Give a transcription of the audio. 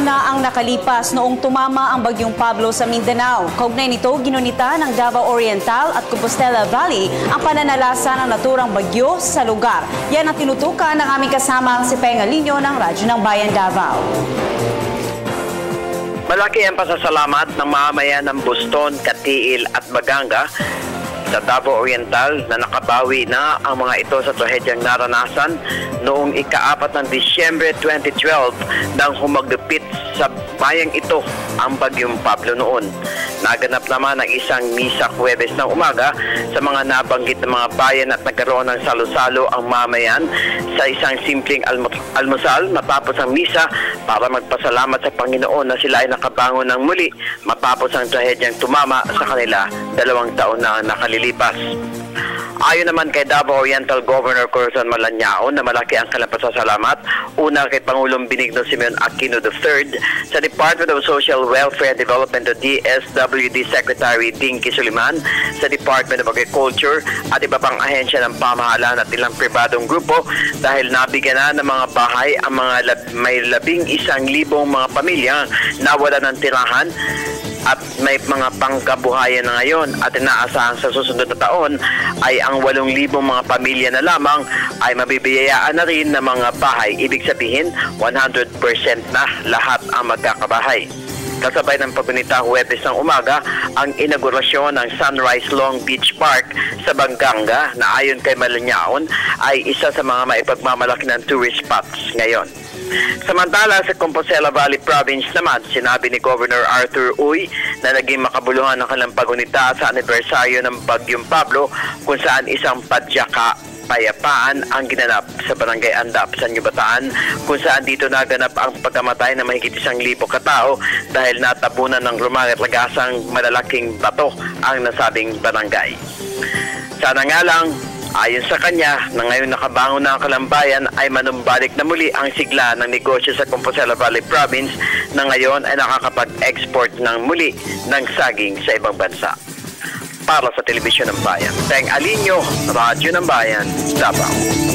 taon na ang nakalipas noong tumama ang Bagyong Pablo sa Mindanao. Kaugnay nito, ginunita ng Davao Oriental at Compostela Valley ang pananalasa ng naturang bagyo sa lugar. Yan ang tinutukan ng aming kasamang si Penga Linyo ng Radyo ng Bayan Davao. Malaki ang pasasalamat ng mamamayan ng Buston, Katiil at Baganga sa Davao Oriental na nakabawi na ang mga ito sa trahedyang naranasan noong ika-4 ng Disyembre 2012 nang humagupit sa bayang ito ang Bagyong Pablo noon. Naganap naman ang isang misa Huwebes ng umaga sa mga nabanggit na mga bayan at nagkaroon ng salo-salo ang mamayan sa isang simpleng almusal matapos ang misa para magpasalamat sa Panginoon na sila ay nakabangon ng muli matapos ang trahedyang tumama sa kanila 2 taon na nakalilipas. Ayon naman kay Davao Oriental Governor Corazon Malanyaon na malaki ang kanilang pasasalamat, una kay Pangulong Benigno Simeon Aquino III, sa Department of Social Welfare and Development o DSWD Secretary Dinky Soliman, sa Department of Agriculture at iba pang ahensya ng pamahalaan at ilang pribadong grupo dahil nabigyan na ng mga bahay ang mga may 11,000 mga pamilya na wala ng tirahan at may mga pangkabuhayan na ngayon at inaasahan sa susunod na taon ay ang 8,000 mga pamilya na lamang ay mabibiyayaan na rin ng mga bahay. Ibig sabihin, 100% na lahat ang magkakabahay. Kasabay ng pagunita Huwebes ng umaga ang inaugurasyon ng Sunrise Long Beach Park sa Baganga na ayon kay Malanyaon ay isa sa mga maipagmamalaki ng tourist spots ngayon. Samantala sa Compostela Valley Province naman, sinabi ni Governor Arthur Uy na naging makabuluhan ang kanilang pagunita sa anibersaryo ng Bagyong Pablo kung saan isang padyaka payapaan ang ginanap sa Barangay Andap sa New Bataan kung saan dito naganap ang pagkamatay ng mahigit 1,000 katao dahil natabunan ng lumang at lagasang malalaking bato ang nasabing barangay. Sana nga lang, ayon sa kanya, na ngayon nakabangon na ang kalambayan ay manumbalik na muli ang sigla ng negosyo sa Compostela Valley Province na ngayon ay nakakapag-export ng muli ng saging sa ibang bansa. Para sa Telebisyon ng Bayan, Peng Alinyo, Radyo ng Bayan, Davao.